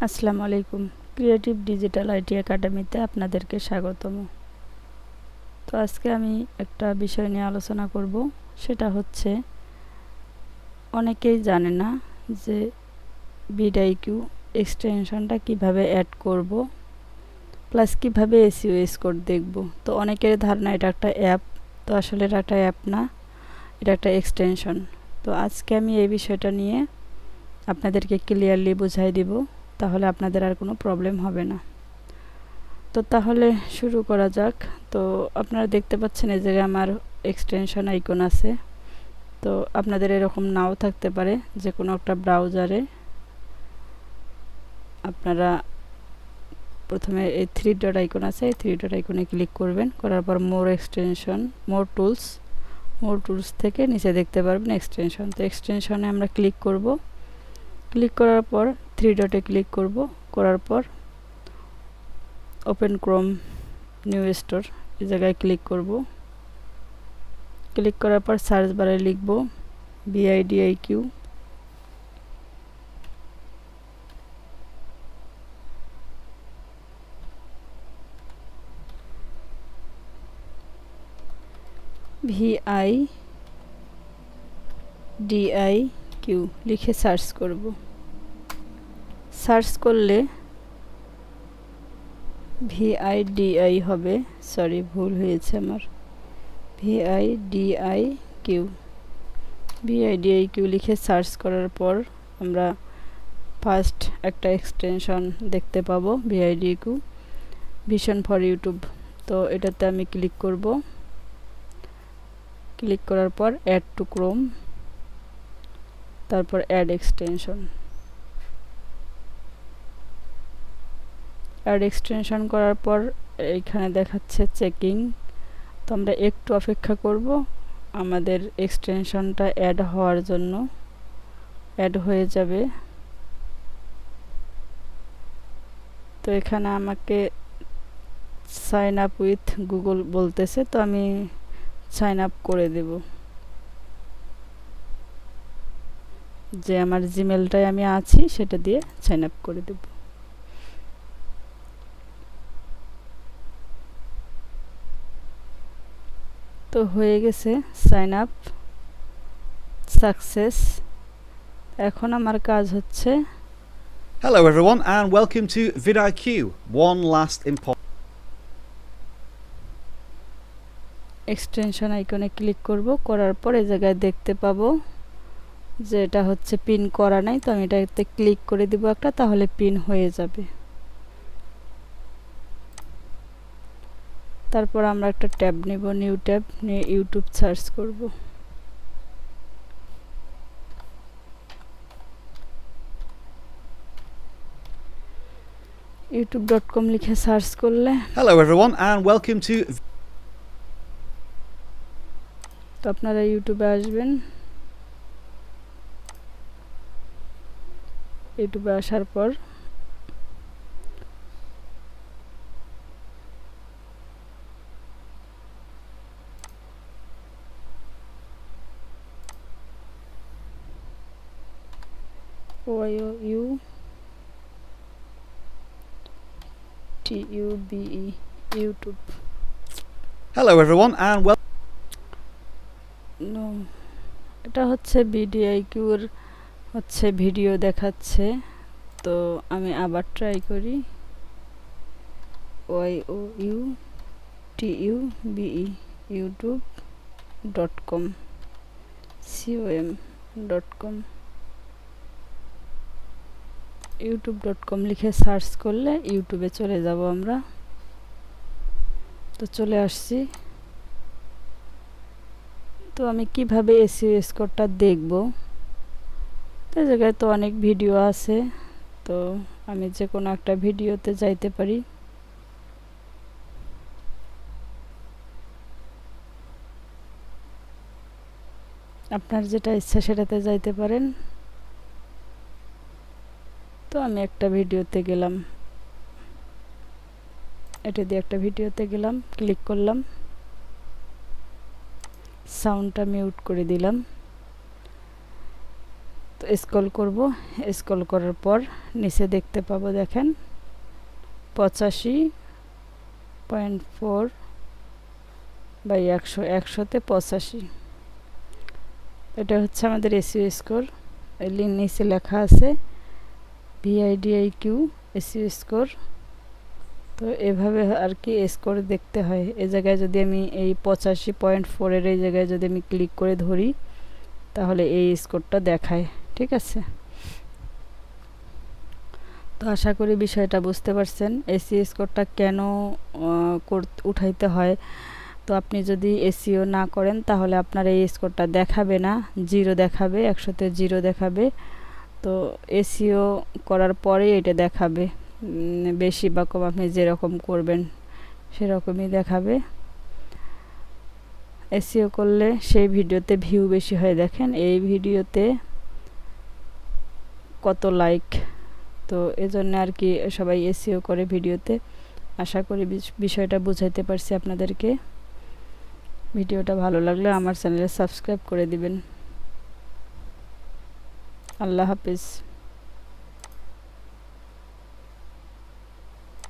আসসালামু আলাইকুম। Creative digital IT একাডেমিতে আপনাদেরকে স্বাগতম। তো আজকে আমি একটা বিষয় নিয়ে আলোচনা করব, সেটা হচ্ছে অনেকেই জানে না যে VidIQ এক্সটেনশনটা কিভাবে অ্যাড করব, প্লাস কিভাবে এসইও স্কোর দেখব। তো অনেকের ধারণা এটা একটা অ্যাপ, তো আসলে এটা একটা অ্যাপ না, এটা একটা এক্সটেনশন। তো আজকে আমি এই বিষয়টা নিয়ে আপনাদেরকে ক্লিয়ারলি বুঝাই দিব, তাহলে আপনাদের আর কোনো প্রবলেম হবে না। তো তাহলে শুরু করা যাক। তো আপনারা দেখতে পাচ্ছেন এই জায়গায় আমার এক্সটেনশন আইকন আছে। তো আপনাদের এরকম নাও থাকতে পারে, যে কোনো একটা ব্রাউজারে আপনারা প্রথমে এই 3 ডট আইকন আছে, এই 3 ডট আইকনে ক্লিক করবেন। করার পর মোর এক্সটেনশন, মোর টুলস থেকে নিচে দেখতে পারবেন এক্সটেনশন। তো এক্সটেনশনে আমরা ক্লিক করব। ক্লিক করার পর 3 ডটে ক্লিক করব। করার পর ওপেন ক্রোম নিউ স্টোর, এই জায়গায় ক্লিক করব। ক্লিক করার পর সার্চ বারে লিখব VidIQ। VidIQ লিখে সার্চ করব। সার্চ করলে VIDI হবে, সরি ভুল হয়েছে আমার, VidIQ লিখে সার্চ করার পর আমরা ফার্স্ট একটা এক্সটেনশন দেখতে পাবো, VidIQ ভিশন ফর ইউটিউব। তো এটাতে আমি ক্লিক করব। ক্লিক করার পর অ্যাড টু ক্রোম, তারপর অ্যাড এক্সটেনশন। অ্যাড এক্সটেনশন করার পর এইখানে দেখাচ্ছে চেকিং। তো আমরা একটু অপেক্ষা করব আমাদের এক্সটেনশনটা অ্যাড হওয়ার জন্য। অ্যাড হয়ে যাবে। তো এখানে আমাকে সাইন আপ উইথ গুগল বলতেছে, তো আমি সাইন আপ করে দেব, যে আমার জিমেলটায় আমি আছি সেটা দিয়ে সাইন আপ করে দেব। তো হয়ে গেছে সাইন আপ সাকসেস। এখন আমার কাজ হচ্ছে, Hello everyone and welcome to VidIQ. One last important extension আইকনে ক্লিক করব। করার পর এই জায়গায় দেখতে পাবো যে এটা হচ্ছে পিন করা নাই, তো আমি এটাতে ক্লিক করে দিব একটা, তাহলে পিন হয়ে যাবে। তারপর আমরা একটা ট্যাব নিব, নিউ ট্যাব নিয়ে ইউটিউব সার্চ করব। youtube.com লিখে সার্চ করলে, Hello everyone and welcome to তো আপনারা ইউটিউবে আসবেন। ইউটিউবে আসার পর YOUTUBE YouTube. Hello everyone and no, এটা হচ্ছে VidIQর হচ্ছে ভিডিও দেখাচ্ছে। তো আমি আবার ট্রাই করি, YOUTUBE youtube.com youtube.com লিখে সার্চ করলে ইউটিউবে চলে যাব আমরা। তো চলে আসছি। তো আমি কিভাবে এসইও স্কোরটা দেখব, তো জায়গায় তো অনেক ভিডিও আছে, তো আমি যে কোনো একটা ভিডিওতে যাইতে পারি। আপনার যেটা ইচ্ছা সেটাতে যাইতে পারেন। তো আমি একটা ভিডিওতে গেলাম, এটা দিয়ে একটা ভিডিওতে গেলাম, ক্লিক করলাম, সাউন্ডটা মিউট করে দিলাম। তো স্ক্রল করব, স্ক্রল করার পর নিচে দেখতে পাবো দেখেন 85.4/100, 100-তে 85। এটা হচ্ছে আমাদের এসইও স্কোর। এর নিচে লেখা আছে VidIQ এসইও স্কোর। তো এভাবে আর কি স্কোর দেখতে হয়। এই জায়গায় যদি আমি এই 85.4 এই জায়গায় যদি আমি ক্লিক করে ধরি তাহলে এই স্কোরটা দেখায়। ঠিক আছে, তো আশা করি বিষয়টা বুঝতে পারছেন এসইও স্কোরটা কেন উঠাইতে হয়। তো আপনি যদি এসইও না করেন তাহলে আপনার এই স্কোরটা দেখাবে না, 0 দেখাবে, 100-তে 0 দেখাবে। তো এসইও করার পরে এটা দেখাবে, বেশি বা কম আপনি যেরকম করবেন সেরকমই দেখাবে। এসইও করলে সেই ভিডিওতে ভিউ বেশি হয়। দেখেন এই ভিডিওতে কত লাইক। তো এজন্য আর কি সবাই এসইও করে ভিডিওতে। আশা করি বিষয়টা বুঝাইতে পারছি আপনাদেরকে। ভিডিওটা ভালো লাগলে আমার চ্যানেলে সাবস্ক্রাইব করে দিবেন। আল্লাহ হাফিজ।